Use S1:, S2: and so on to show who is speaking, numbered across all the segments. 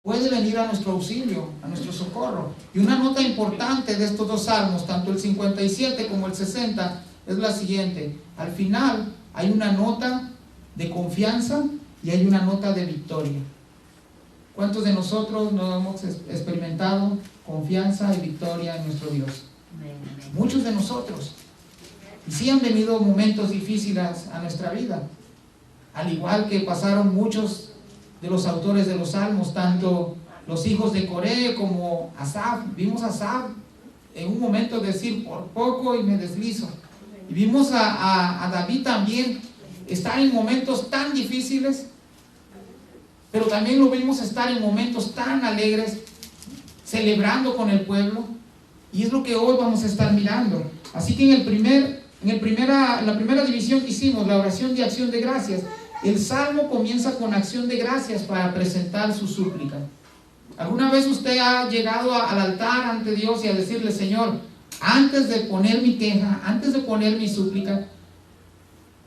S1: puede venir a nuestro auxilio, a nuestro socorro. Y una nota importante de estos dos salmos, tanto el 57 como el 60, es la siguiente: al final hay una nota de confianza y hay una nota de victoria. ¿Cuántos de nosotros no hemos experimentado confianza y victoria en nuestro Dios? Muchos de nosotros. Y sí han venido momentos difíciles a nuestra vida, al igual que pasaron muchos de los autores de los salmos, tanto los hijos de Coré como Asaf. Vimos a Asaf en un momento decir: por poco y me deslizo. Y vimos a David también estar en momentos tan difíciles, pero también lo vimos estar en momentos tan alegres, celebrando con el pueblo. Y es lo que hoy vamos a estar mirando. Así que en la primera división que hicimos, la oración de acción de gracias, el salmo comienza con acción de gracias para presentar su súplica. ¿Alguna vez usted ha llegado al altar ante Dios y a decirle: Señor, antes de poner mi queja, antes de poner mi súplica,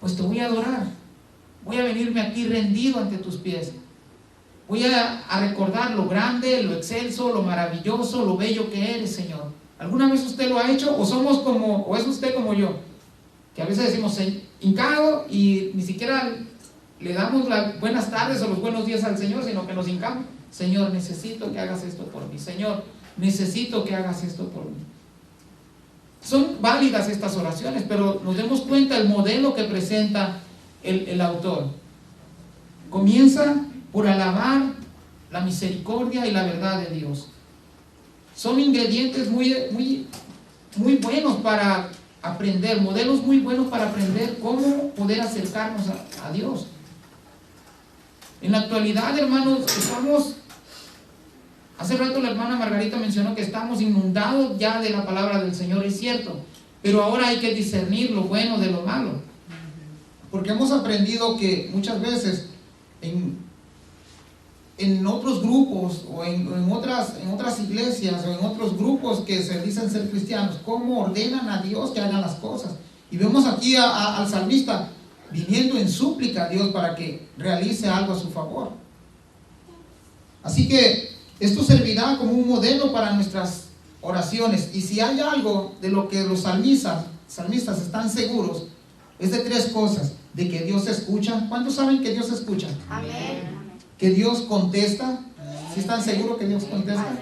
S1: pues te voy a adorar, voy a venirme aquí rendido ante tus pies, voy a recordar lo grande, lo excelso, lo maravilloso, lo bello que eres, Señor? ¿Alguna vez usted lo ha hecho? ¿O es usted como yo, que a veces decimos hincado y ni siquiera le damos las buenas tardes o los buenos días al Señor, sino que nos hincamos? Señor, necesito que hagas esto por mí. Señor, necesito que hagas esto por mí. Son válidas estas oraciones, pero nos demos cuenta el modelo que presenta el autor. Comienza por alabar la misericordia y la verdad de Dios. Son ingredientes muy buenos para aprender, modelos muy buenos para aprender cómo poder acercarnos a Dios. En la actualidad, hermanos, hace rato la hermana Margarita mencionó que estamos inundados ya de la palabra del Señor, es cierto, pero ahora hay que discernir lo bueno de lo malo, porque hemos aprendido que muchas veces en otros grupos o en otras iglesias o en otros grupos que se dicen ser cristianos, cómo ordenan a Dios que hagan las cosas. Y vemos aquí al salmista viniendo en súplica a Dios para que realice algo a su favor. Así que esto servirá como un modelo para nuestras oraciones. Y si hay algo de lo que los salmistas están seguros, es de tres cosas: de que Dios escucha. ¿Cuántos saben que Dios escucha?
S2: Amén.
S1: Que Dios contesta. ¿Sí están seguros que Dios contesta?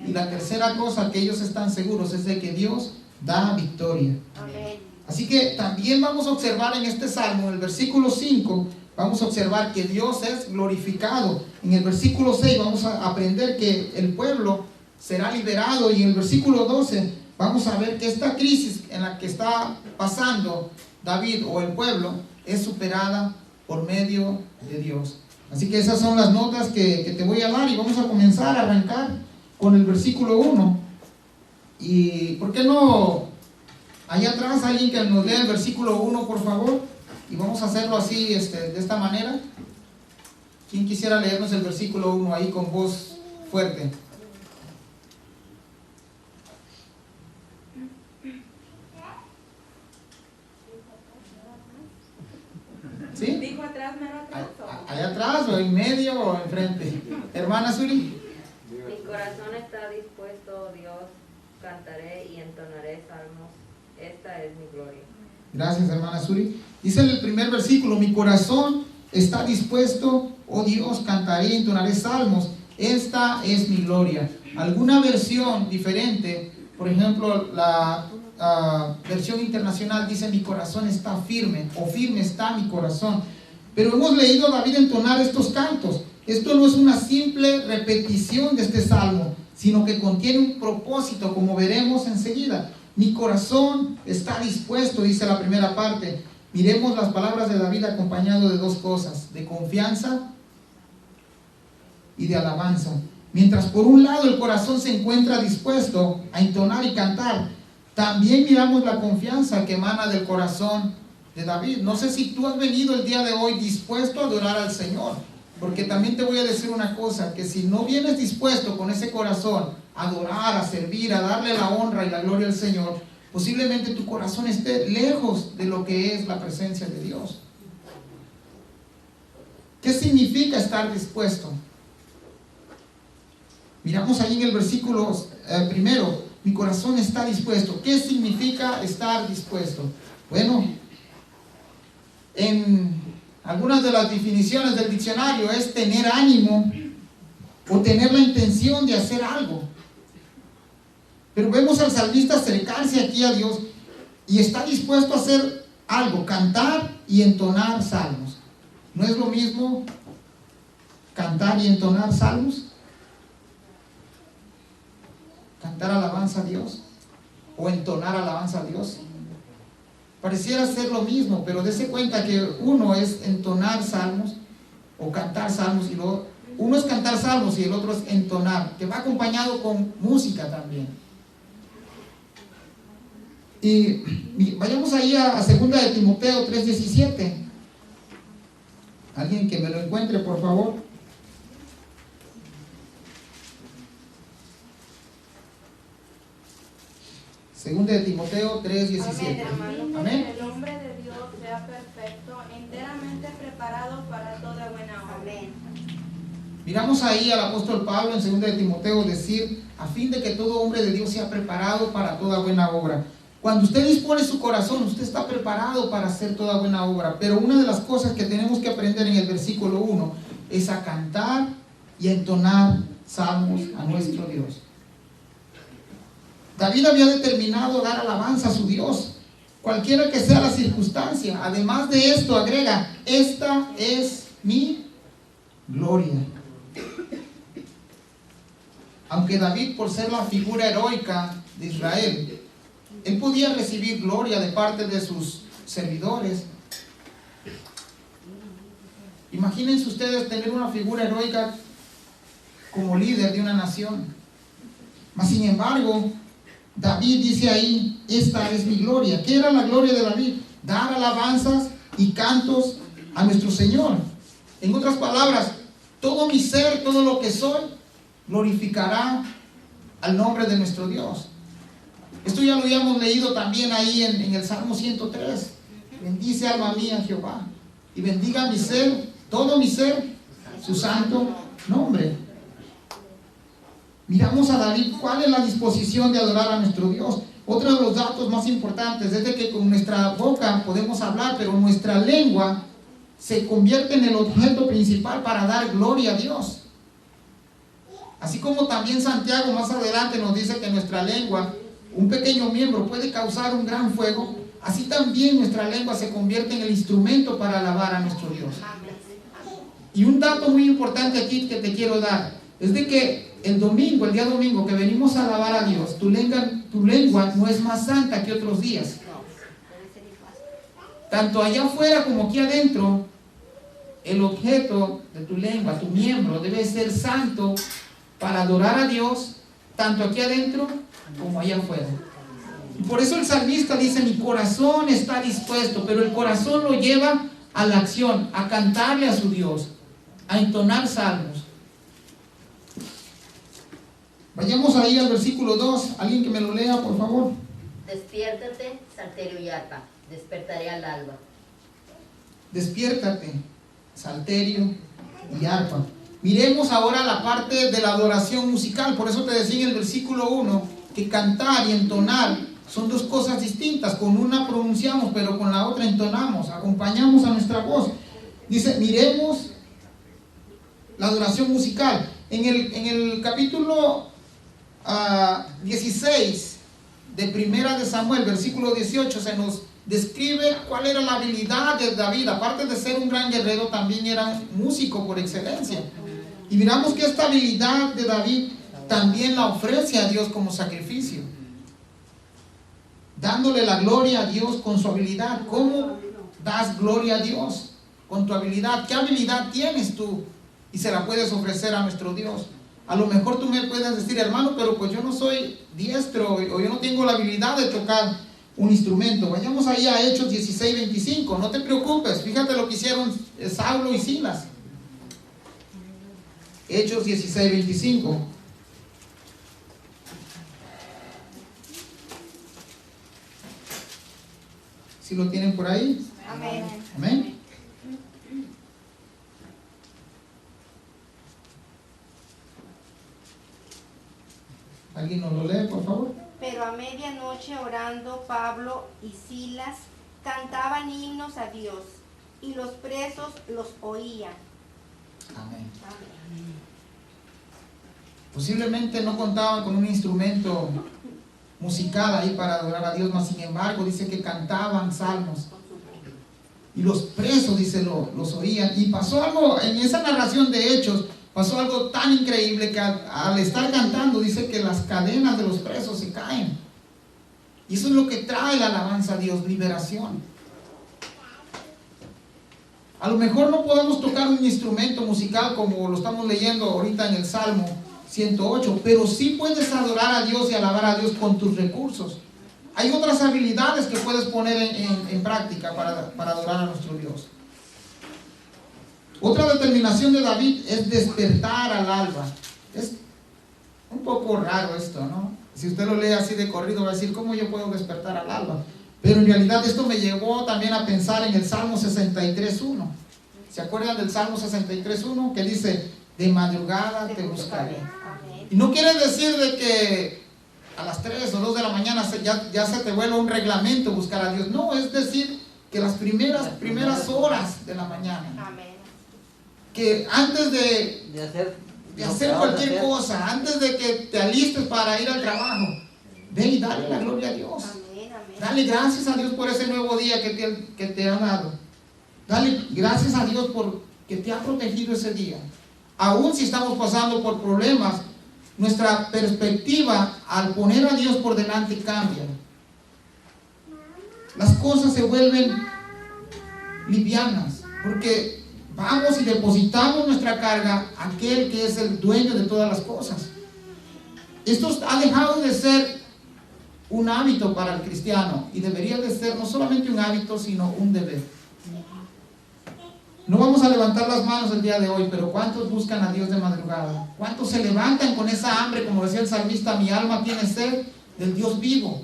S1: Y la tercera cosa que ellos están seguros es de que Dios da victoria.
S2: Amén.
S1: Así que también vamos a observar en este salmo, en el versículo 5, vamos a observar que Dios es glorificado. En el versículo 6 vamos a aprender que el pueblo será liberado. Y en el versículo 12 vamos a ver que esta crisis en la que está pasando David o el pueblo es superada por medio de Dios. Así que esas son las notas que te voy a dar, y vamos a comenzar a arrancar con el versículo 1. Y ¿por qué no? Allá atrás alguien que nos lea el versículo 1, por favor. Y vamos a hacerlo así, de esta manera. ¿Quién quisiera leernos el versículo 1 ahí con voz fuerte? ¿Sí?
S2: Dijo atrás, mero atrás.
S1: Allá atrás, o en medio, o enfrente. Hermana Suri.
S3: Mi corazón está dispuesto, oh Dios, cantaré y entonaré salmos. Esta es mi gloria.
S1: Gracias, hermana Suri. Dice en el primer versículo: mi corazón está dispuesto, oh Dios, cantaré y entonaré salmos. Esta es mi gloria. Alguna versión diferente, por ejemplo, la versión internacional dice: mi corazón está firme, o firme está mi corazón. Pero hemos leído a David entonar estos cantos. Esto no es una simple repetición de este salmo, sino que contiene un propósito, como veremos enseguida. Mi corazón está dispuesto, dice la primera parte. Miremos las palabras de David acompañado de dos cosas: de confianza y de alabanza. Mientras por un lado el corazón se encuentra dispuesto a entonar y cantar, también miramos la confianza que emana del corazón de David. No sé si tú has venido el día de hoy dispuesto a adorar al Señor, porque también te voy a decir una cosa: que si no vienes dispuesto con ese corazón a adorar, a servir, a darle la honra y la gloria al Señor, posiblemente tu corazón esté lejos de lo que es la presencia de Dios. ¿Qué significa estar dispuesto? Miramos ahí en el versículo primero, mi corazón está dispuesto. ¿Qué significa estar dispuesto? Bueno, en algunas de las definiciones del diccionario es tener ánimo o tener la intención de hacer algo. Pero vemos al salmista acercarse aquí a Dios y está dispuesto a hacer algo, cantar y entonar salmos. ¿No es lo mismo cantar y entonar salmos? Cantar alabanza a Dios o entonar alabanza a Dios. Pareciera ser lo mismo, pero dése cuenta que uno es entonar salmos o cantar salmos y uno es cantar salmos y el otro es entonar, que va acompañado con música también. Y vayamos ahí a 2 de Timoteo 3:17. Alguien que me lo encuentre, por favor. 2 de Timoteo 3:17. Amén.
S2: Que el hombre de Dios sea perfecto, enteramente preparado para toda buena obra. Amén.
S1: Miramos ahí al apóstol Pablo en 2 de Timoteo decir, a fin de que todo hombre de Dios sea preparado para toda buena obra. Cuando usted dispone su corazón, usted está preparado para hacer toda buena obra. Pero una de las cosas que tenemos que aprender en el versículo 1 es a cantar y a entonar salmos a nuestro Dios. David había determinado dar alabanza a su Dios, cualquiera que sea la circunstancia. Además de esto agrega, esta es mi gloria. Aunque David, por ser la figura heroica de Israel, él podía recibir gloria de parte de sus servidores. Imagínense ustedes tener una figura heroica como líder de una nación. Mas sin embargo, David dice ahí, esta es mi gloria. ¿Qué era la gloria de David? Dar alabanzas y cantos a nuestro Señor. En otras palabras, todo mi ser, todo lo que soy, glorificará al nombre de nuestro Dios. Esto ya lo habíamos leído también ahí en el Salmo 103. Bendice alma mía Jehová, y bendiga mi ser, todo mi ser, su santo nombre. Miramos a David, ¿cuál es la disposición de adorar a nuestro Dios? Otro de los datos más importantes es de que con nuestra boca podemos hablar, pero nuestra lengua se convierte en el objeto principal para dar gloria a Dios. Así como también Santiago más adelante nos dice que nuestra lengua, un pequeño miembro, puede causar un gran fuego, así también nuestra lengua se convierte en el instrumento para alabar a nuestro Dios. Y un dato muy importante aquí que te quiero dar es de que el día domingo que venimos a alabar a Dios, tu lengua no es más santa que otros días. Tanto allá afuera como aquí adentro, el objeto de tu lengua, tu miembro, debe ser santo para adorar a Dios, tanto aquí adentro como allá afuera. Y por eso el salmista dice, mi corazón está dispuesto, pero el corazón lo lleva a la acción, a cantarle a su Dios, a entonar salmos. Vayamos ahí al versículo 2, alguien que me lo lea, por favor.
S3: Despiértate, salterio y arpa, despertaré al alba.
S1: Despiértate, salterio y arpa. Miremos ahora la parte de la adoración musical. Por eso te decía en el versículo 1 que cantar y entonar son dos cosas distintas. Con una pronunciamos, pero con la otra entonamos, acompañamos a nuestra voz. Dice, miremos la adoración musical. En el capítulo 16 de Primera de Samuel, versículo 18, se nos describe cuál era la habilidad de David. Aparte de ser un gran guerrero, también era un músico por excelencia. Y miramos que esta habilidad de David también la ofrece a Dios como sacrificio, dándole la gloria a Dios con su habilidad. ¿Cómo das gloria a Dios? Con tu habilidad. ¿Qué habilidad tienes tú? Y se la puedes ofrecer a nuestro Dios. A lo mejor tú me puedes decir, hermano, pero pues yo no soy diestro o yo no tengo la habilidad de tocar un instrumento. Vayamos ahí a Hechos 16:25. No te preocupes, fíjate lo que hicieron Saulo y Silas. Hechos 16:25. ¿Sí lo tienen por ahí?
S2: Amén.
S1: Amén. ¿Alguien nos lo lee, por favor?
S4: Pero a medianoche orando, Pablo y Silas cantaban himnos a Dios, y los presos los oían.
S1: Amén.
S4: Amén.
S1: Posiblemente no contaban con un instrumento musical ahí para adorar a Dios, mas sin embargo dice que cantaban salmos. Y los presos, dice, los oían. Y pasó algo, en esa narración de Hechos, pasó algo tan increíble que al estar cantando, dice que las cadenas de los presos se caen. Y eso es lo que trae la alabanza a Dios, liberación. A lo mejor no podemos tocar un instrumento musical como lo estamos leyendo ahorita en el Salmo 108, pero sí puedes adorar a Dios y alabar a Dios con tus recursos. Hay otras habilidades que puedes poner en práctica para adorar a nuestro Dios. Otra determinación de David es despertar al alba. Es un poco raro esto, ¿no? Si usted lo lee así de corrido va a decir, ¿cómo yo puedo despertar al alba? Pero en realidad esto me llevó también a pensar en el Salmo 63.1. ¿Se acuerdan del Salmo 63.1? Que dice, de madrugada te buscaré. Y no quiere decir de que a las 3 o 2 de la mañana ya se te vuelva un reglamento buscar a Dios. No, es decir, que las primeras horas de la mañana.
S4: Amén.
S1: Que antes de hacer cualquier cosa, antes de que te alistes para ir al trabajo, ve y dale la gloria a Dios.
S4: Amén, amén.
S1: Dale gracias a Dios por ese nuevo día que te ha dado. Dale gracias a Dios por que te ha protegido ese día. Aún si estamos pasando por problemas, nuestra perspectiva al poner a Dios por delante cambia. Las cosas se vuelven livianas, porque vamos y depositamos nuestra carga a aquel que es el dueño de todas las cosas. Esto ha dejado de ser un hábito para el cristiano y debería de ser no solamente un hábito, sino un deber. No vamos a levantar las manos el día de hoy, pero ¿cuántos buscan a Dios de madrugada? ¿Cuántos se levantan con esa hambre, como decía el salmista, mi alma tiene sed del Dios vivo?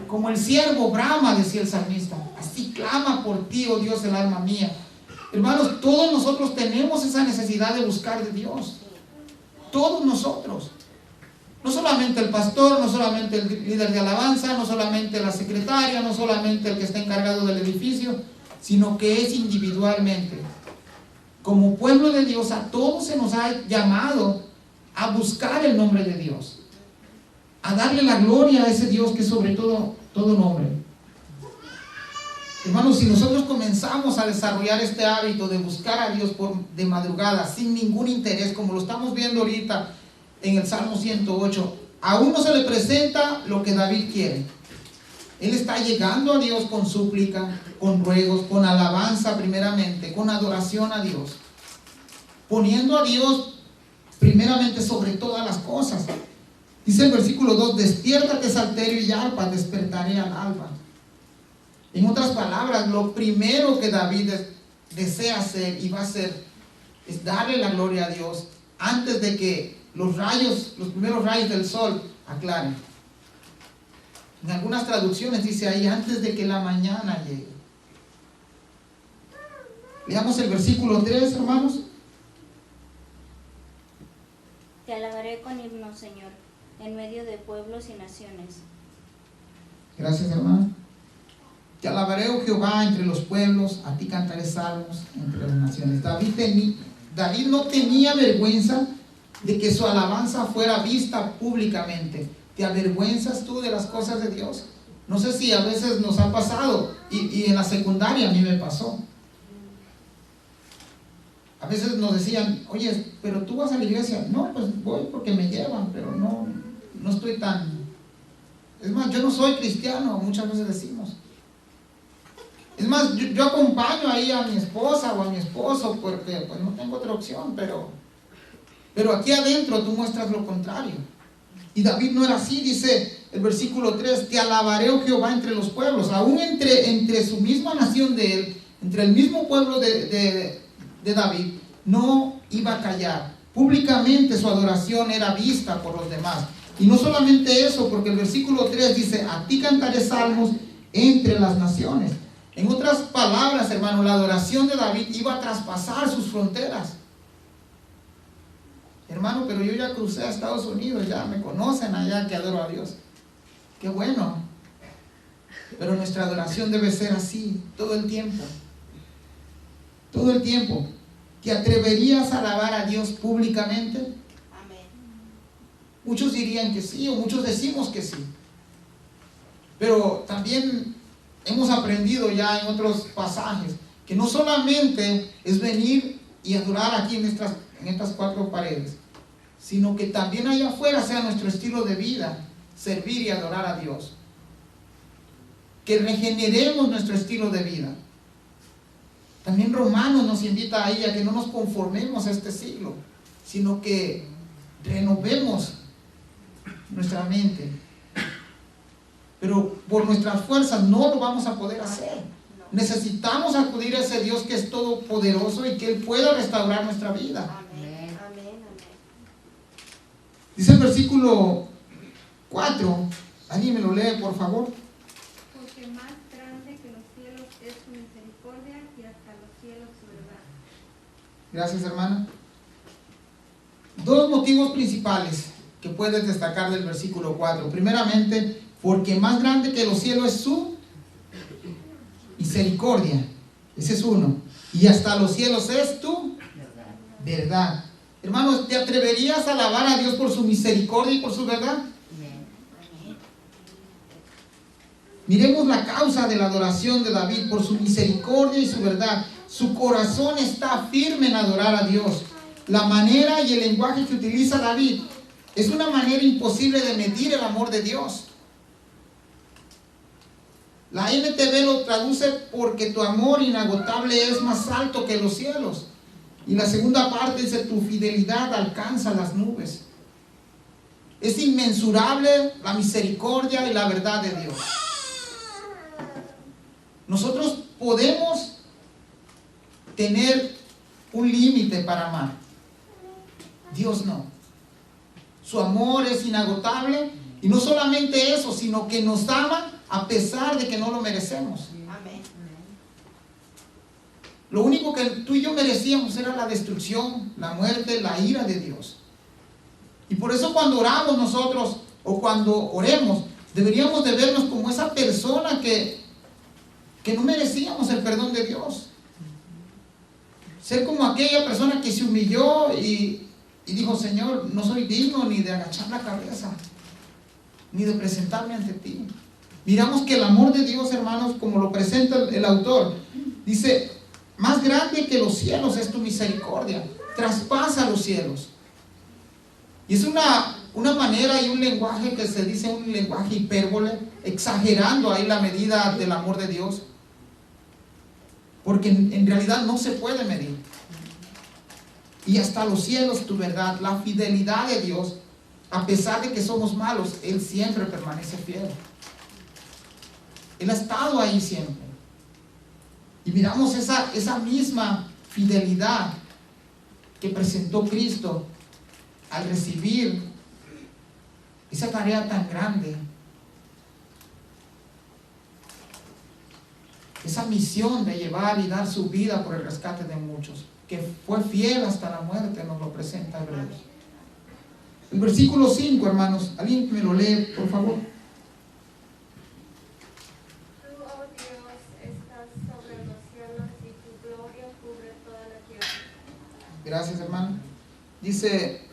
S1: Como el siervo brama, decía el salmista, así clama por ti, oh Dios, el alma mía. Hermanos, todos nosotros tenemos esa necesidad de buscar de Dios. Todos nosotros. No solamente el pastor, no solamente el líder de alabanza, no solamente la secretaria, no solamente el que está encargado del edificio, sino que es individualmente. Como pueblo de Dios, a todos se nos ha llamado a buscar el nombre de Dios, a darle la gloria a ese Dios que es sobre todo nombre. Hermanos, si nosotros comenzamos a desarrollar este hábito de buscar a Dios de madrugada, sin ningún interés, como lo estamos viendo ahorita en el Salmo 108, a uno se le presenta lo que David quiere. Él está llegando a Dios con súplica, con ruegos, con alabanza primeramente, con adoración a Dios, poniendo a Dios primeramente sobre todas las cosas. Dice el versículo 2, despiértate salterio y arpa, despertaré al alba. En otras palabras, lo primero que David desea hacer y va a hacer es darle la gloria a Dios antes de que los primeros rayos del sol aclaren. En algunas traducciones dice ahí, antes de que la mañana llegue. Leamos el versículo 3, hermanos.
S5: Te alabaré con himnos, Señor, en medio de pueblos y naciones.
S1: Gracias, hermano. Te alabaré, oh Jehová, entre los pueblos, a ti cantaré salmos entre las naciones. David no tenía vergüenza de que su alabanza fuera vista públicamente. ¿Te avergüenzas tú de las cosas de Dios? No sé si a veces nos ha pasado, y en la secundaria a mí me pasó. A veces nos decían, oye, pero tú vas a la iglesia. No, pues voy porque me llevan, pero no estoy tan... Es más, yo no soy cristiano, muchas veces decimos. Es más, yo acompaño ahí a mi esposa o a mi esposo porque pues no tengo otra opción, pero aquí adentro tú muestras lo contrario. Y David no era así, dice el versículo 3, te alabaré, oh Jehová, entre los pueblos. Aún entre su misma nación de él, entre el mismo pueblo de David, no iba a callar. Públicamente su adoración era vista por los demás. Y no solamente eso, porque el versículo 3 dice, a ti cantaré salmos entre las naciones. En otras palabras, hermano, la adoración de David iba a traspasar sus fronteras. Hermano, pero yo ya crucé a Estados Unidos, ya me conocen allá que adoro a Dios. Qué bueno. Pero nuestra adoración debe ser así, todo el tiempo. Todo el tiempo. ¿Te atreverías a alabar a Dios públicamente?
S4: Amén.
S1: Muchos dirían que sí, o muchos decimos que sí. Pero también hemos aprendido ya en otros pasajes que no solamente es venir y adorar aquí en estas cuatro paredes, sino que también allá afuera sea nuestro estilo de vida, servir y adorar a Dios. Que regeneremos nuestro estilo de vida. También Romanos nos invita ahí a que no nos conformemos a este siglo, sino que renovemos nuestra mente. Pero por nuestras fuerzas no lo vamos a poder hacer. Necesitamos acudir a ese Dios que es todopoderoso y que Él pueda restaurar nuestra vida.
S4: Amén. Amén. Amén.
S1: Dice el versículo 4, alguien me lo lee por favor.
S6: Porque más grande que los cielos es su misericordia y hasta los cielos su verdad.
S1: Gracias, hermana. Dos motivos principales que puedes destacar del versículo 4. Primeramente, porque más grande que los cielos es su misericordia. Ese es uno. Y hasta los cielos es tu verdad. Hermanos, ¿te atreverías a alabar a Dios por su misericordia y por su verdad? Miremos la causa de la adoración de David, por su misericordia y su verdad. Su corazón está firme en adorar a Dios. La manera y el lenguaje que utiliza David es una manera imposible de medir el amor de Dios. La NTV lo traduce porque tu amor inagotable es más alto que los cielos. Y la segunda parte dice, tu fidelidad alcanza las nubes. Es inmensurable la misericordia y la verdad de Dios. Nosotros podemos tener un límite para amar. Dios no. Su amor es inagotable y no solamente eso, sino que nos ama a pesar de que no lo merecemos.
S4: Amén.
S1: Lo único que tú y yo merecíamos era la destrucción, la muerte, la ira de Dios. Y por eso cuando oramos nosotros, o cuando oremos, deberíamos de vernos como esa persona que no merecíamos el perdón de Dios. Ser como aquella persona que se humilló y dijo, Señor, no soy digno ni de agachar la cabeza, ni de presentarme ante ti. Miramos que el amor de Dios, hermanos, como lo presenta el autor, dice, más grande que los cielos es tu misericordia, traspasa los cielos. Y es una manera y un lenguaje que se dice, un lenguaje hipérbole, exagerando ahí la medida del amor de Dios, porque en realidad no se puede medir. Y hasta los cielos tu verdad, la fidelidad de Dios, a pesar de que somos malos, Él siempre permanece fiel. Él ha estado ahí siempre. Y miramos esa misma fidelidad que presentó Cristo al recibir esa tarea tan grande, esa misión de llevar y dar su vida por el rescate de muchos, que fue fiel hasta la muerte, nos lo presenta Hebreos. El versículo 5, hermanos, alguien me lo lee, por favor.
S6: Tú, oh Dios, estás sobre los cielos y tu gloria cubre toda la tierra.
S1: Gracias, hermano. Dice,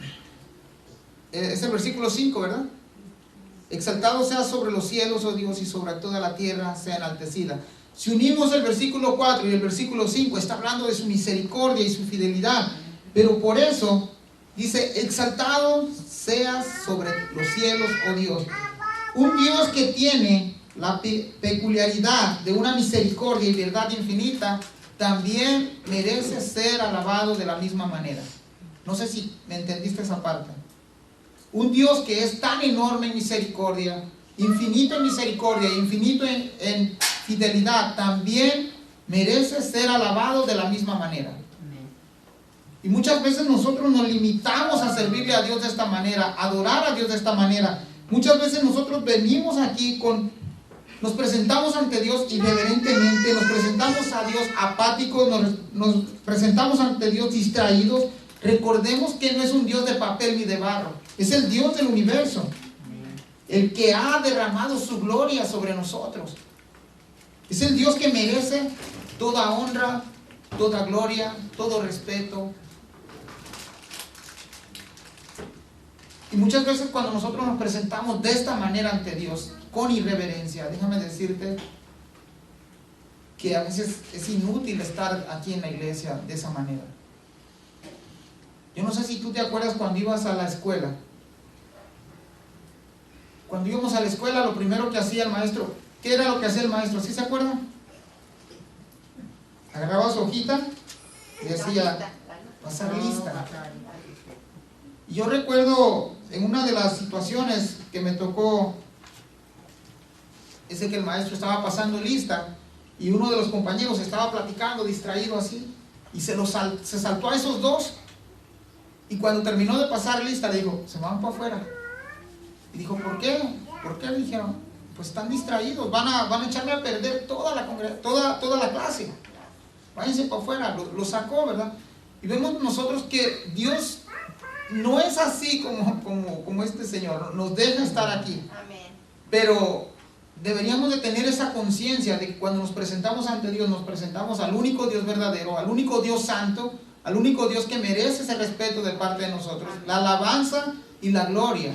S1: es el versículo 5, ¿verdad? Exaltado sea sobre los cielos, oh Dios, y sobre toda la tierra sea enaltecida. Si unimos el versículo 4 y el versículo 5, está hablando de su misericordia y su fidelidad. Pero por eso dice, exaltado seas sobre los cielos, oh Dios. Un Dios que tiene la peculiaridad de una misericordia y verdad infinita, también merece ser alabado de la misma manera. No sé si me entendiste esa parte. Un Dios que es tan enorme en misericordia, infinito en misericordia, infinito en fidelidad, también merece ser alabado de la misma manera. Y muchas veces nosotros nos limitamos a servirle a Dios de esta manera, a adorar a Dios de esta manera. Muchas veces nosotros venimos aquí nos presentamos ante Dios irreverentemente, nos presentamos a Dios apáticos, nos presentamos ante Dios distraídos, Recordemos que no es un Dios de papel ni de barro, es el Dios del universo, el que ha derramado su gloria sobre nosotros. Es el Dios que merece toda honra, toda gloria, todo respeto. Y muchas veces cuando nosotros nos presentamos de esta manera ante Dios, con irreverencia, déjame decirte que a veces es inútil estar aquí en la iglesia de esa manera. Yo no sé si tú te acuerdas cuando ibas a la escuela. Cuando íbamos a la escuela, lo primero que hacía el maestro, ¿qué era lo que hacía el maestro? ¿Sí se acuerdan? Agarraba su hojita y decía, pasar lista. Y yo recuerdo en una de las situaciones que me tocó, es de que el maestro estaba pasando lista y uno de los compañeros estaba platicando, distraído así, y se saltó a esos dos. Y cuando terminó de pasar lista, le dijo, se van para afuera. Y dijo, ¿por qué? ¿Por qué? Le dijeron, pues están distraídos, van a echarme a perder toda la clase. Váyanse para afuera. Lo sacó, ¿verdad? Y vemos nosotros que Dios no es así como este Señor, nos deja estar aquí.
S4: Amén.
S1: Pero deberíamos de tener esa conciencia de que cuando nos presentamos ante Dios, nos presentamos al único Dios verdadero, al único Dios santo, al único Dios que merece ese respeto de parte de nosotros, la alabanza y la gloria.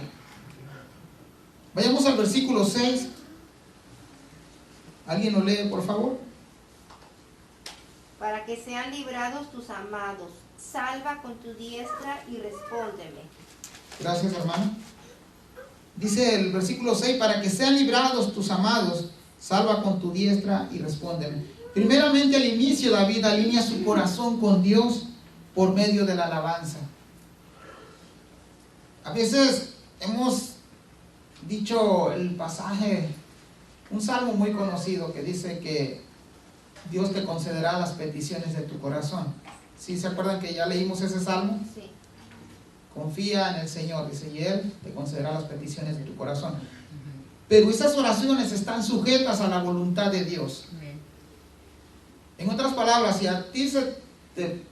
S1: Vayamos al versículo 6. ¿Alguien lo lee, por favor?
S4: Para que sean librados tus amados, salva con tu diestra y respóndeme.
S1: Gracias, hermano. Dice el versículo 6, para que sean librados tus amados, salva con tu diestra y respóndeme. Primeramente, al inicio, David alinea su corazón con Dios por medio de la alabanza. A veces hemos dicho el pasaje, un salmo muy conocido que dice que Dios te concederá las peticiones de tu corazón. ¿Sí se acuerdan que ya leímos ese salmo?
S4: Sí.
S1: Confía en el Señor, dice, y Él te concederá las peticiones de tu corazón. Pero esas oraciones están sujetas a la voluntad de Dios. En otras palabras, si a ti se te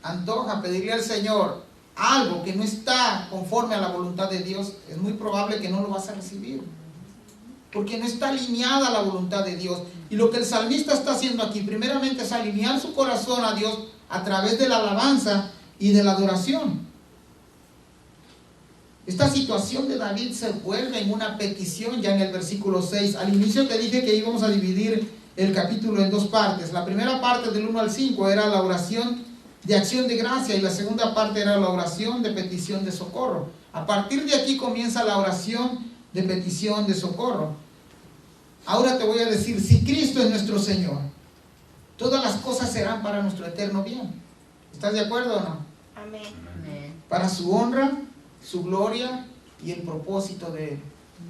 S1: antoja pedirle al Señor algo que no está conforme a la voluntad de Dios, es muy probable que no lo vas a recibir, porque no está alineada a la voluntad de Dios. Y lo que el salmista está haciendo aquí, primeramente, es alinear su corazón a Dios a través de la alabanza y de la adoración. Esta situación de David se vuelve en una petición ya en el versículo 6. Al inicio te dije que íbamos a dividir el capítulo en dos partes. La primera parte, del 1 al 5, era la oración de acción de gracia, y la segunda parte era la oración de petición de socorro. A partir de aquí comienza la oración de petición de socorro. Ahora te voy a decir, si Cristo es nuestro Señor, todas las cosas serán para nuestro eterno bien. ¿Estás de acuerdo o no?
S4: Amén.
S1: Para su honra, su gloria y el propósito de Él.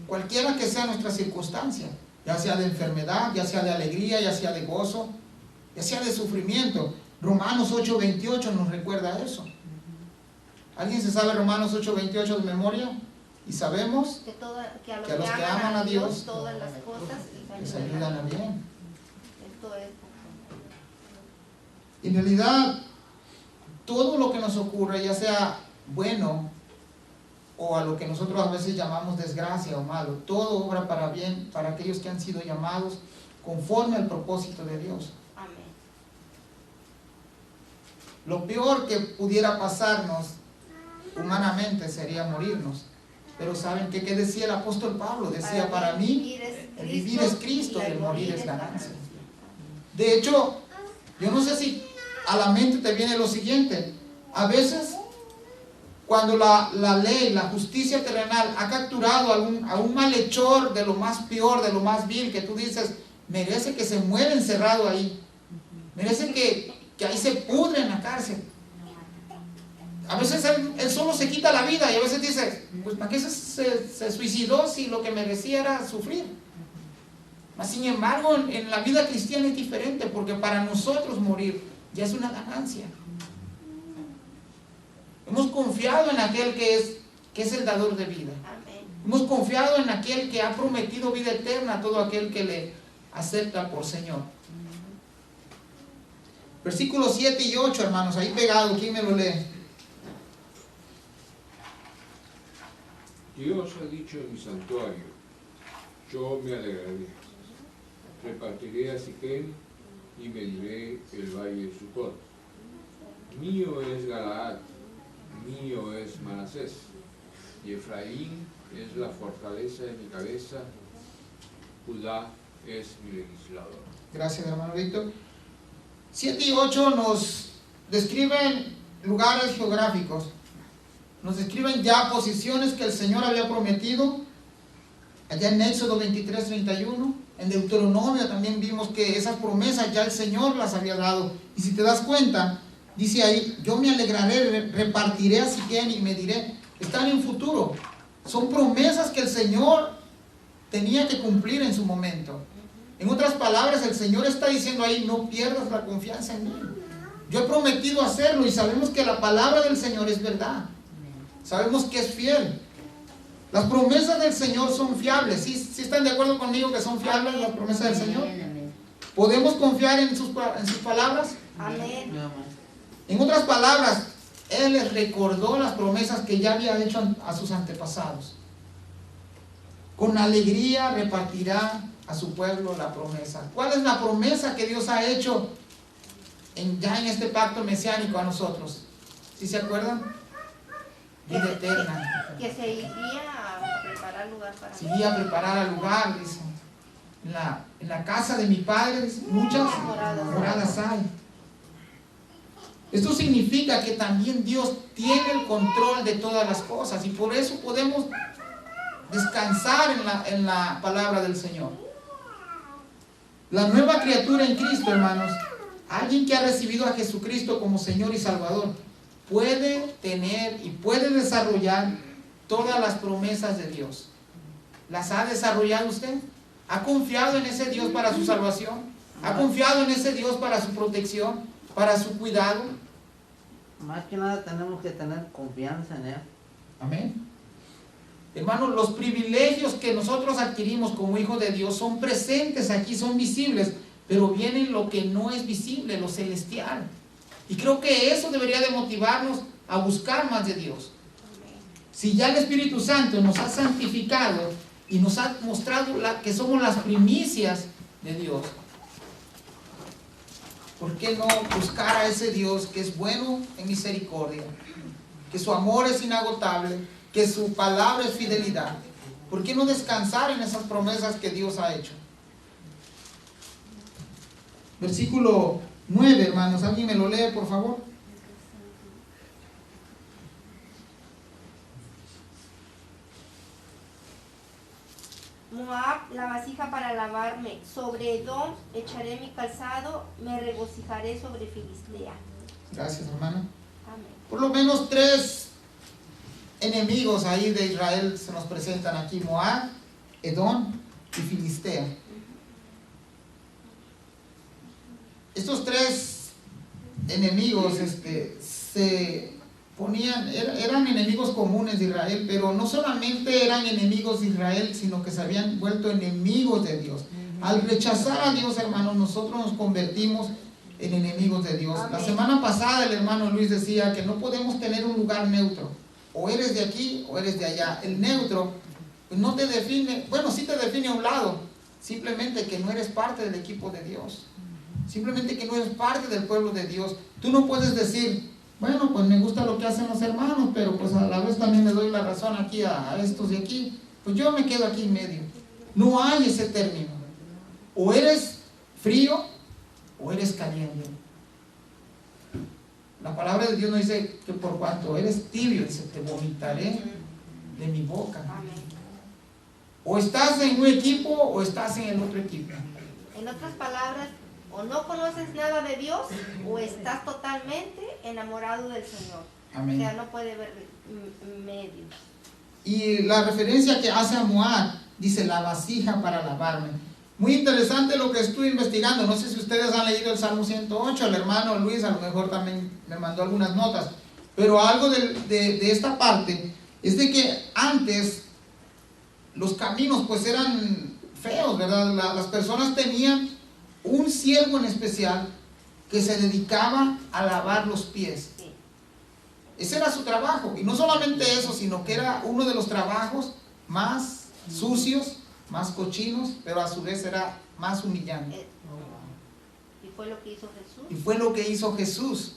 S1: Cualquiera que sea nuestra circunstancia, ya sea de enfermedad, ya sea de alegría, ya sea de gozo, ya sea de sufrimiento. Romanos 8:28 nos recuerda eso. ¿Alguien se sabe Romanos 8:28 de memoria? Y sabemos
S4: Que a los
S1: que aman a Dios,
S4: todas las cosas
S1: les ayudan a bien.
S4: Esto es.
S1: En realidad, todo lo que nos ocurre, ya sea bueno o a lo que nosotros a veces llamamos desgracia o malo, todo obra para bien para aquellos que han sido llamados conforme al propósito de Dios.
S4: Amén.
S1: Lo peor que pudiera pasarnos humanamente sería morirnos. Pero ¿saben qué decía el apóstol Pablo? Decía, para mí el vivir es Cristo y el morir es ganancia. De hecho, yo no sé si a la mente te viene lo siguiente. A veces, cuando la ley, la justicia terrenal ha capturado a un malhechor de lo más peor, de lo más vil, que tú dices, merece que se muera encerrado ahí. Merece que ahí se pudre en la cárcel. A veces él solo se quita la vida y a veces dice, pues ¿para qué se suicidó si lo que merecía era sufrir? Mas, sin embargo, en la vida cristiana es diferente, porque para nosotros morir ya es una ganancia. Hemos confiado en aquel que es el dador de vida.
S4: Amén.
S1: Hemos confiado en aquel que ha prometido vida eterna a todo aquel que le acepta por Señor. Versículos 7 y 8, hermanos, ahí pegado, ¿quién me lo lee?
S7: Dios ha dicho en mi santuario, yo me alegraré, repartiré a Siquem y mediré el valle de Sucot. Mío es Galaad, mío es Manasés, y Efraín es la fortaleza de mi cabeza, Judá es mi legislador.
S1: Gracias, hermano Víctor. 7 y 8 nos describen lugares geográficos, nos describen ya posiciones que el Señor había prometido, allá en Éxodo 23, 31, en Deuteronomio también vimos que esas promesas ya el Señor las había dado, y si te das cuenta, dice ahí, yo me alegraré, repartiré a Siquem y mediré, están en futuro, son promesas que el Señor tenía que cumplir en su momento. En otras palabras, el Señor está diciendo ahí, no pierdas la confianza en mí. Yo he prometido hacerlo y sabemos que la palabra del Señor es verdad. Sabemos que es fiel. Las promesas del Señor son fiables. ¿Sí están de acuerdo conmigo que son fiables las promesas del Señor? ¿Podemos confiar en sus palabras?
S4: Amén.
S1: En otras palabras, Él les recordó las promesas que ya había hecho a sus antepasados. Con alegría repartirá a su pueblo la promesa. ¿Cuál es la promesa que Dios ha hecho ya en este pacto mesiánico a nosotros? ¿Sí se acuerdan? Vida eterna.
S4: Que se iría a preparar lugar para
S1: Se iría a preparar al lugar, dice. En la casa de mi padre, dice, muchas moradas hay. Esto significa que también Dios tiene el control de todas las cosas y por eso podemos descansar en la palabra del Señor. La nueva criatura en Cristo, hermanos, alguien que ha recibido a Jesucristo como Señor y Salvador, puede tener y puede desarrollar todas las promesas de Dios. ¿Las ha desarrollado usted? ¿Ha confiado en ese Dios para su salvación? ¿Ha confiado en ese Dios para su protección, para su cuidado?
S8: Más que nada tenemos que tener confianza en Él.
S1: Amén. Hermanos, los privilegios que nosotros adquirimos como hijos de Dios son presentes aquí, son visibles, pero viene lo que no es visible, lo celestial. Y creo que eso debería de motivarnos a buscar más de Dios. Si ya el Espíritu Santo nos ha santificado y nos ha mostrado que somos las primicias de Dios, ¿por qué no buscar a ese Dios que es bueno en misericordia, que su amor es inagotable, que su palabra es fidelidad? ¿Por qué no descansar en esas promesas que Dios ha hecho? Versículo 9, hermanos, ¿alguien me lo lee, por favor?
S4: Moab, la vasija para lavarme, sobre Edom echaré mi calzado, me regocijaré sobre Filistea.
S1: Gracias, hermana.
S4: Amén.
S1: Por lo menos 3 enemigos ahí de Israel se nos presentan aquí: Moab, Edom y Filistea. Estos 3 enemigos se ponían, eran enemigos comunes de Israel, pero no solamente eran enemigos de Israel, sino que se habían vuelto enemigos de Dios. Al rechazar a Dios, hermanos, nosotros nos convertimos en enemigos de Dios. La semana pasada el hermano Luis decía que no podemos tener un lugar neutro. O eres de aquí o eres de allá. El neutro pues no te define, bueno, sí te define a un lado, simplemente que no eres parte del equipo de Dios. Simplemente que no eres parte del pueblo de Dios. Tú no puedes decir, bueno, pues me gusta lo que hacen los hermanos, pero pues a la vez también le doy la razón aquí a estos de aquí. Pues yo me quedo aquí en medio. No hay ese término. O eres frío o eres caliente. La palabra de Dios nos dice que por cuanto eres tibio, dice, te vomitaré de mi boca.
S4: Amén.
S1: O estás en un equipo o estás en el otro equipo.
S4: En otras palabras, o no conoces nada de Dios o estás totalmente enamorado del Señor.
S1: Amén.
S4: O sea, no puede haber medios.
S1: Y la referencia que hace a Moab, dice la vasija para lavarme. Muy interesante lo que estuve investigando. No sé si ustedes han leído el Salmo 108. El hermano Luis a lo mejor también me mandó algunas notas. Pero algo de esta parte es de que antes los caminos pues eran feos, ¿verdad? Las personas tenían un siervo en especial que se dedicaba a lavar los pies. Ese era su trabajo. Y no solamente eso, sino que era uno de los trabajos más sucios, más cochinos, pero a su vez era más humillante.
S4: Y fue lo que hizo Jesús.
S1: Y fue lo que hizo Jesús.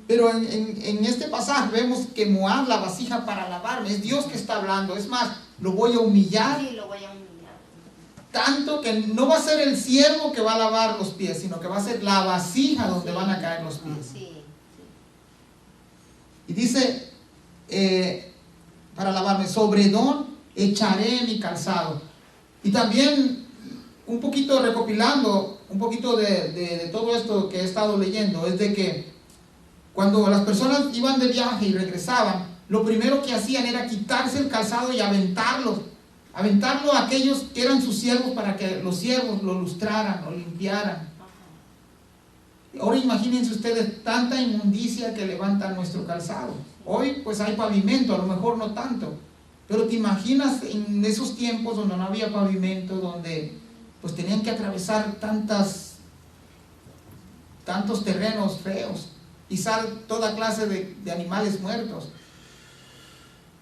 S1: Pero en este pasaje vemos que Moab, la vasija para lavarme, es Dios que está hablando. Es más, lo voy a humillar.
S4: Sí, lo voy a humillar.
S1: Tanto que no va a ser el siervo que va a lavar los pies, sino que va a ser la vasija donde van a caer los pies.
S4: Sí.
S1: Y dice, para lavarme, sobre Edom echaré mi calzado. Y también, un poquito recopilando, un poquito de todo esto que he estado leyendo, es de que cuando las personas iban de viaje y regresaban, lo primero que hacían era quitarse el calzado y aventarlo a aquellos que eran sus siervos, para que los siervos lo lustraran, lo limpiaran. Ahora imagínense ustedes tanta inmundicia que levanta nuestro calzado. Hoy pues hay pavimento, a lo mejor no tanto, pero te imaginas en esos tiempos donde no había pavimento, donde pues tenían que atravesar tantos terrenos feos, pisar toda clase de animales muertos.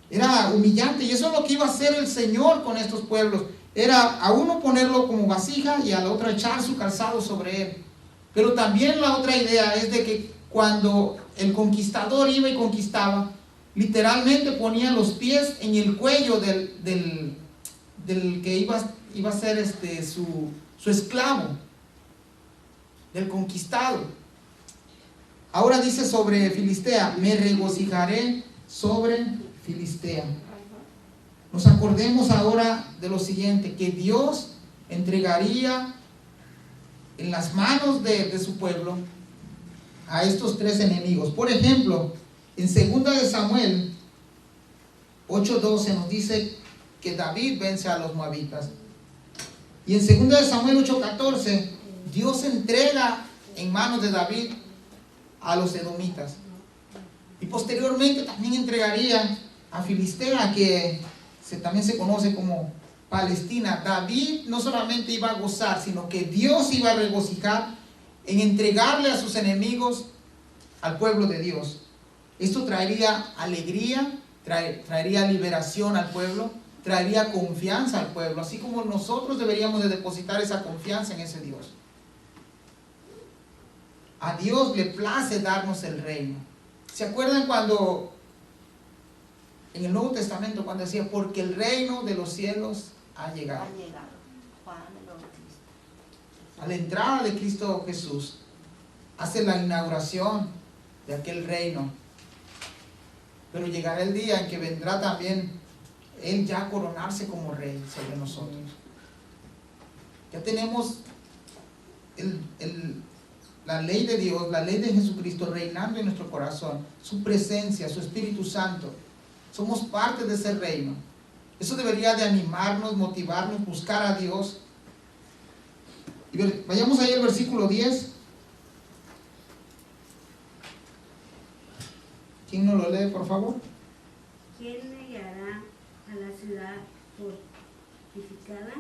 S1: Era humillante, y eso es lo que iba a hacer el Señor con estos pueblos. Era a uno ponerlo como vasija y al otro echar su calzado sobre él. Pero también la otra idea es de que cuando el conquistador iba y conquistaba, literalmente ponía los pies en el cuello del que iba a ser su esclavo, del conquistado. Ahora dice sobre Filistea, me regocijaré sobre Filistea. Nos acordemos ahora de lo siguiente, que Dios entregaría en las manos de su pueblo a estos tres enemigos. Por ejemplo, en 2 de Samuel 8:12 nos dice que David vence a los moabitas. Y en 2 de Samuel 8:14 Dios entrega en manos de David a los edomitas. Y posteriormente también entregaría a Filistea, que también se conoce como Palestina. David no solamente iba a gozar, sino que Dios iba a regocijar en entregarle a sus enemigos al pueblo de Dios. Esto traería alegría, traería liberación al pueblo, traería confianza al pueblo, así como nosotros deberíamos de depositar esa confianza en ese Dios. A Dios le place darnos el reino. ¿Se acuerdan cuando en el Nuevo Testamento, cuando decía, porque el reino de los cielos ha llegado?
S4: Ha llegado. Juan el Bautista.
S1: A la entrada de Cristo Jesús, hace la inauguración de aquel reino. Pero llegará el día en que vendrá también Él ya a coronarse como rey sobre nosotros. Ya tenemos la ley de Dios, la ley de Jesucristo reinando en nuestro corazón, su presencia, su Espíritu Santo. Somos parte de ese reino. Eso debería de animarnos, motivarnos, buscar a Dios. Y vayamos ahí al versículo 10. ¿Quién nos lo lee, por favor?
S9: ¿Quién me guiará a la ciudad fortificada?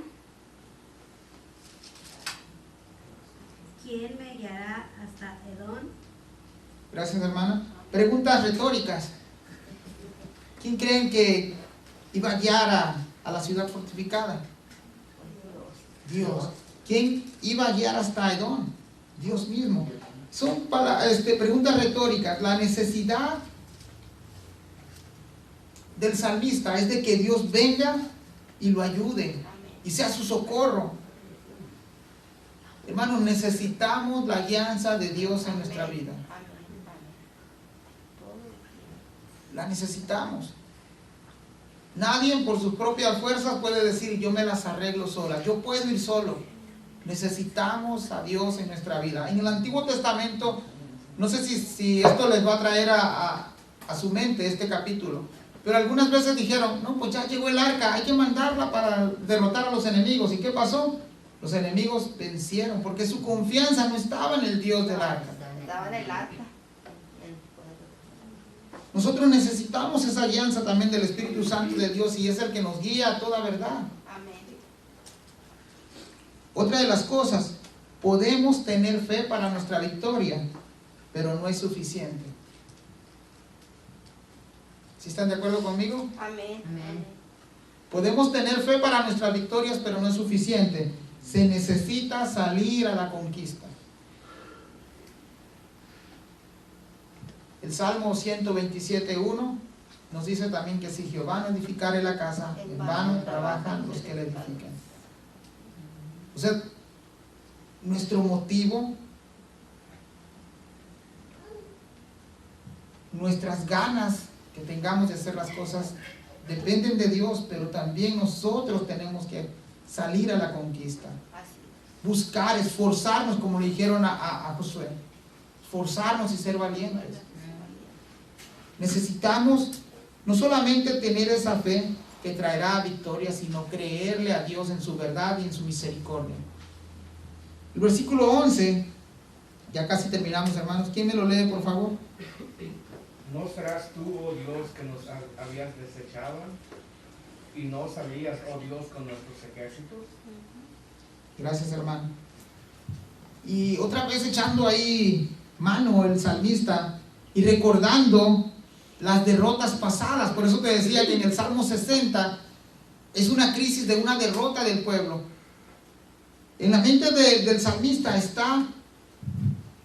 S9: ¿Quién me guiará hasta Edom?
S1: Gracias, hermana. Preguntas retóricas. ¿Quién creen que iba a guiar a la ciudad fortificada? Dios. ¿Quién iba a guiar hasta Edom? Dios mismo. Son preguntas retóricas. La necesidad del salmista es de que Dios venga y lo ayude y sea su socorro. Hermanos, necesitamos la guianza de Dios en nuestra vida. La necesitamos. Nadie por sus propias fuerzas puede decir, yo me las arreglo sola, yo puedo ir solo. Necesitamos a Dios en nuestra vida. En el Antiguo Testamento, no sé si esto les va a traer a su mente este capítulo, pero algunas veces dijeron, no, pues ya llegó el arca, hay que mandarla para derrotar a los enemigos. ¿Y qué pasó? Los enemigos vencieron porque su confianza no estaba en el Dios del arca.
S4: Estaba en el arca.
S1: Nosotros necesitamos esa alianza también del Espíritu Santo de Dios, y es el que nos guía a toda verdad.
S4: Amén.
S1: Otra de las cosas, podemos tener fe para nuestra victoria, pero no es suficiente. ¿Sí están de acuerdo conmigo?
S4: Amén.
S1: Podemos tener fe para nuestras victorias, pero no es suficiente. Se necesita salir a la conquista. El Salmo 127:1 nos dice también que si Jehová no edificare la casa, en vano trabajan los que la edifican. O sea, nuestro motivo, nuestras ganas que tengamos de hacer las cosas dependen de Dios, pero también nosotros tenemos que salir a la conquista, buscar, esforzarnos, como le dijeron a Josué, esforzarnos y ser valientes. Necesitamos no solamente tener esa fe que traerá victoria, sino creerle a Dios en su verdad y en su misericordia. El versículo 11, ya casi terminamos, hermanos. ¿Quién me lo lee, por favor?
S10: ¿No serás tú, oh Dios, que nos habías desechado? ¿Y no salías, oh Dios, con nuestros ejércitos?
S1: Gracias, hermano. Y otra vez echando ahí mano el salmista y recordando las derrotas pasadas. Por eso te decía que en el Salmo 60 es una crisis de una derrota del pueblo. En la mente del salmista está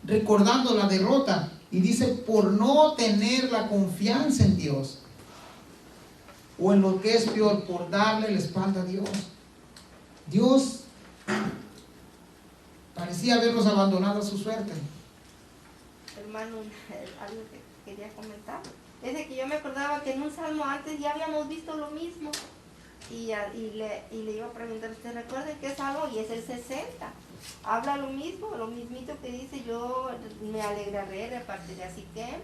S1: recordando la derrota y dice, por no tener la confianza en Dios, o en lo que es peor, por darle la espalda a Dios. Dios parecía haberlos abandonado a su suerte.
S4: Hermano, algo que quería comentar es de que yo me acordaba que en un salmo antes ya habíamos visto lo mismo y le iba a preguntar, ¿usted recuerda qué salmo? Y es el 60. Habla lo mismo, lo mismito que dice, yo me alegraré, repartiré así que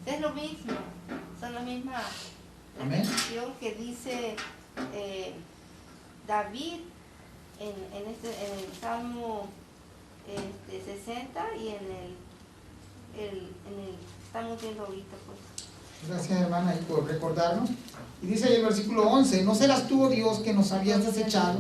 S4: es lo mismo, son la misma repetición que dice David en el Salmo 60 y en el estamos viendo ahorita, pues.
S1: Gracias, hermana, ahí por recordarnos. Y dice ahí el versículo 11, ¿no serás tú, oh Dios, que nos habías desechado?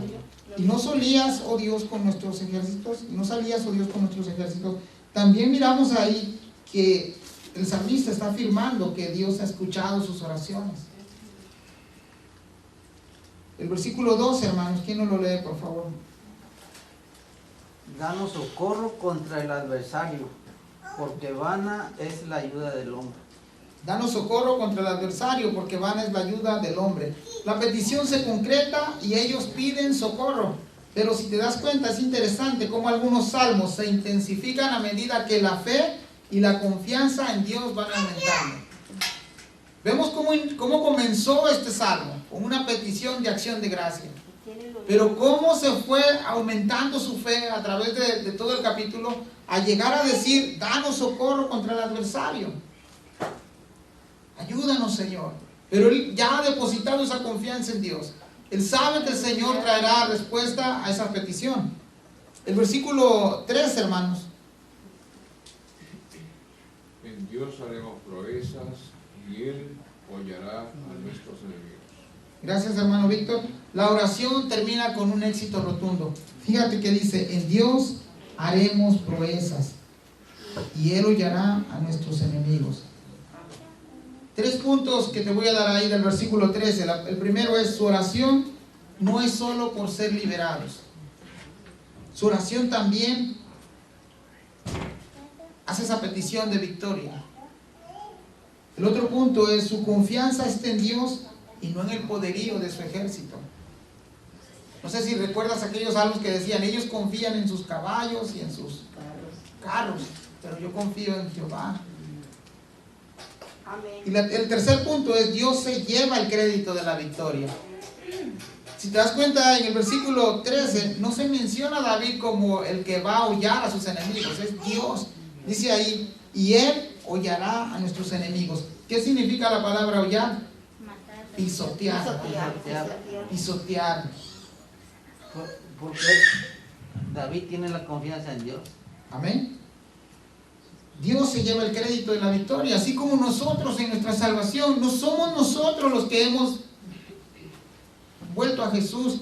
S1: Y no solías, oh Dios, con nuestros ejércitos, y no salías, oh Dios, con nuestros ejércitos. También miramos ahí que el salmista está afirmando que Dios ha escuchado sus oraciones. El versículo 12, hermanos, ¿quién nos lo lee, por favor?
S8: Danos socorro contra el adversario, porque vana es la ayuda del hombre.
S1: Danos socorro contra el adversario, porque vana es la ayuda del hombre. La petición se concreta y ellos piden socorro. Pero si te das cuenta, es interesante cómo algunos salmos se intensifican a medida que la fe y la confianza en Dios van aumentando. Vemos cómo comenzó este salmo, con una petición de acción de gracia. Pero cómo se fue aumentando su fe a través de todo el capítulo, a llegar a decir, danos socorro contra el adversario. Ayúdanos, Señor. Pero él ya ha depositado esa confianza en Dios. Él sabe que el Señor traerá respuesta a esa petición. El versículo 3, hermanos.
S7: En Dios haremos proezas y Él hollará a nuestros enemigos.
S1: Gracias, hermano Víctor. La oración termina con un éxito rotundo. Fíjate que dice, en Dios haremos proezas y Él hollará a nuestros enemigos. 3 puntos que te voy a dar ahí del versículo 13. El primero es, su oración no es solo por ser liberados. Su oración también hace esa petición de victoria. El otro punto es, su confianza está en Dios y no en el poderío de su ejército. No sé si recuerdas aquellos salmos que decían, ellos confían en sus caballos y en sus carros, pero yo confío en Jehová.
S4: Amén.
S1: Y el tercer punto es, Dios se lleva el crédito de la victoria. Si te das cuenta, en el versículo 13 no se menciona a David como el que va a hollar a sus enemigos, es Dios. Dice ahí, y Él hollará a nuestros enemigos. ¿Qué significa la palabra hollar? Pisotear. Pisotear.
S8: Porque David tiene la confianza en Dios.
S1: Amén. Dios se lleva el crédito de la victoria, así como nosotros en nuestra salvación. No somos nosotros los que hemos vuelto a Jesús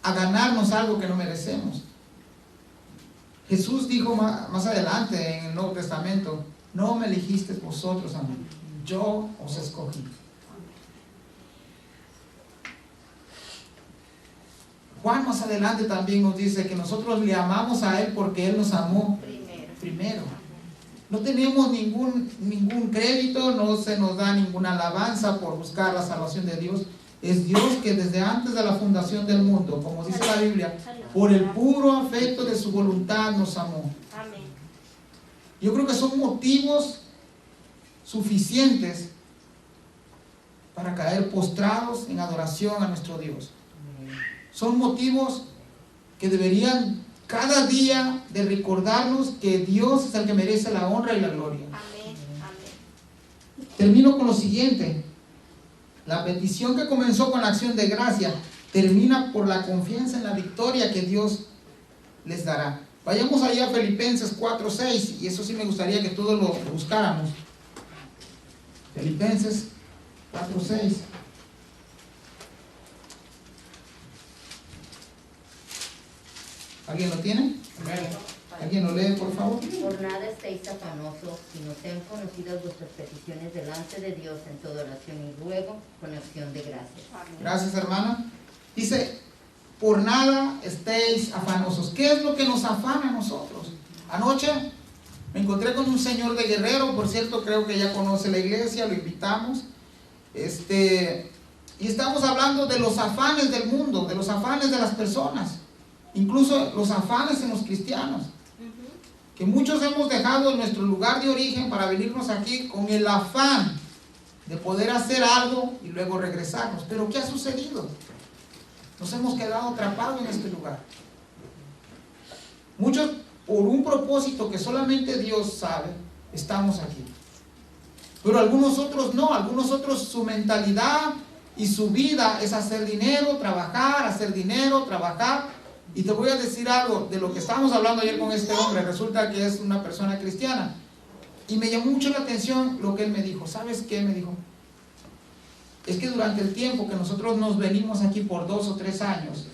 S1: a ganarnos algo que no merecemos. Jesús dijo más adelante en el Nuevo Testamento, no me elegisteis vosotros a mí, yo os escogí. Juan más adelante también nos dice que nosotros le amamos a Él porque Él nos amó primero. No tenemos ningún crédito, no se nos da ninguna alabanza por buscar la salvación de Dios. Es Dios que desde antes de la fundación del mundo, como dice la Biblia, por el puro afecto de su voluntad nos amó.
S4: Amén.
S1: Yo creo que son motivos suficientes para caer postrados en adoración a nuestro Dios. Son motivos que deberían cada día de recordarnos que Dios es el que merece la honra y la gloria.
S4: Amén. Amén.
S1: Termino con lo siguiente. La petición que comenzó con la acción de gracia termina por la confianza en la victoria que Dios les dará. Vayamos allá a Filipenses 4:6, y eso sí me gustaría que todos lo buscáramos. Filipenses 4:6. ¿Alguien lo tiene? ¿Alguien lo lee, por favor?
S11: Por nada estéis afanosos, sino sean conocidas vuestras peticiones delante de Dios en toda oración y ruego con acción de gracias.
S1: Gracias, hermana. Dice, por nada estéis afanosos. ¿Qué es lo que nos afana a nosotros? Anoche me encontré con un señor de Guerrero, por cierto, creo que ya conoce la iglesia, lo invitamos. Y estamos hablando de los afanes del mundo, de los afanes de las personas, incluso los afanes en los cristianos, que muchos hemos dejado en nuestro lugar de origen para venirnos aquí con el afán de poder hacer algo y luego regresarnos. Pero ¿qué ha sucedido? Nos hemos quedado atrapados en este lugar. Muchos, por un propósito que solamente Dios sabe, estamos aquí. Pero algunos otros no, algunos otros su mentalidad y su vida es hacer dinero, trabajar, hacer dinero, trabajar. Y te voy a decir algo de lo que estábamos hablando ayer con este hombre. Resulta que es una persona cristiana. Y me llamó mucho la atención lo que él me dijo. ¿Sabes qué? Me dijo, es que durante el tiempo que nosotros nos venimos aquí por 2 o 3 años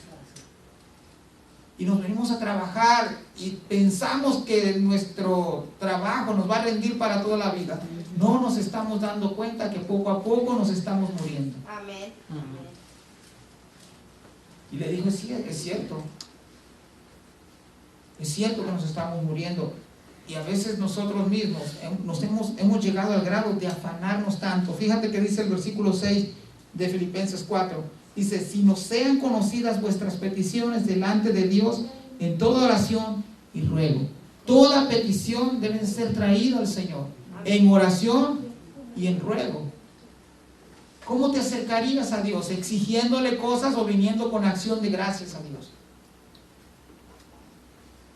S1: y nos venimos a trabajar y pensamos que nuestro trabajo nos va a rendir para toda la vida, no nos estamos dando cuenta que poco a poco nos estamos muriendo.
S4: Amén.
S1: Y le dijo, sí, es cierto. Es cierto que nos estamos muriendo. Y a veces nosotros mismos hemos llegado al grado de afanarnos tanto. Fíjate que dice el versículo 6 de Filipenses 4. Dice, si nos sean conocidas vuestras peticiones delante de Dios en toda oración y ruego. Toda petición debe ser traída al Señor en oración y en ruego. ¿Cómo te acercarías a Dios? ¿Exigiéndole cosas o viniendo con acción de gracias a Dios?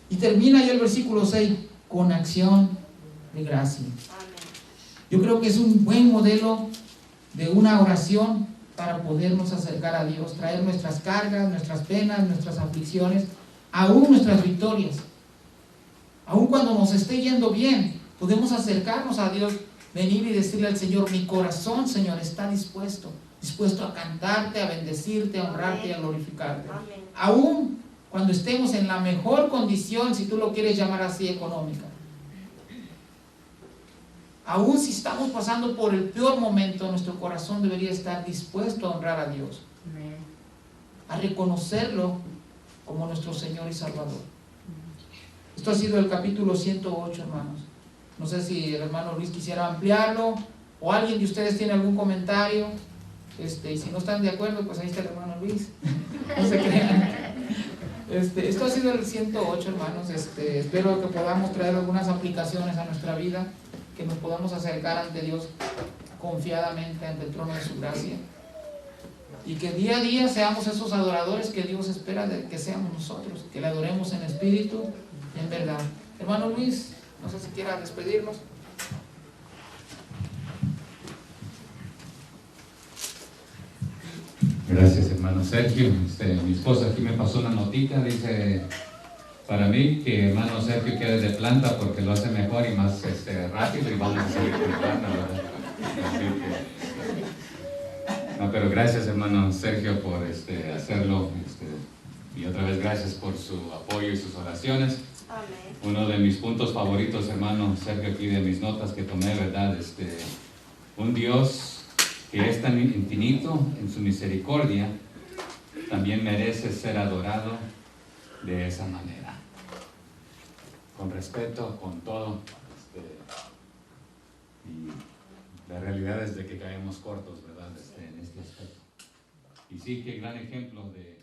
S1: Y termina ahí el versículo 6, con acción de gracia. Yo creo que es un buen modelo de una oración para podernos acercar a Dios, traer nuestras cargas, nuestras penas, nuestras aflicciones, aún nuestras victorias. Aún cuando nos esté yendo bien, podemos acercarnos a Dios, venir y decirle al Señor, mi corazón, Señor, está dispuesto a cantarte, a bendecirte, a honrarte y a glorificarte. Aún cuando estemos en la mejor condición, si tú lo quieres llamar así, económica. Aún si estamos pasando por el peor momento, nuestro corazón debería estar dispuesto a honrar a Dios, a reconocerlo como nuestro Señor y Salvador. Esto ha sido el capítulo 108, hermanos. No sé si el hermano Luis quisiera ampliarlo, o alguien de ustedes tiene algún comentario, y si no están de acuerdo, pues ahí está el hermano Luis. No se crean. Esto ha sido el 108, hermanos. Espero que podamos traer algunas aplicaciones a nuestra vida, que nos podamos acercar ante Dios confiadamente ante el trono de su gracia, y que día a día seamos esos adoradores que Dios espera de que seamos nosotros, que le adoremos en espíritu y en verdad. Hermano Luis, no sé si quiera despedirnos.
S12: Gracias, hermano Sergio. Mi esposa aquí me pasó una notita, dice para mí que hermano Sergio quede de planta porque lo hace mejor y más rápido, y vamos a seguir con planta, ¿verdad? Así que, no, pero gracias, hermano Sergio, por hacerlo, y otra vez gracias por su apoyo y sus oraciones. Amén. Uno de mis puntos favoritos, hermano Sergio, aquí de mis notas que tomé, ¿verdad? Un Dios que es tan infinito en su misericordia, también merece ser adorado de esa manera. Con respeto, con todo. Y la realidad es de que caemos cortos, ¿verdad? En este aspecto. Y sí, qué gran ejemplo de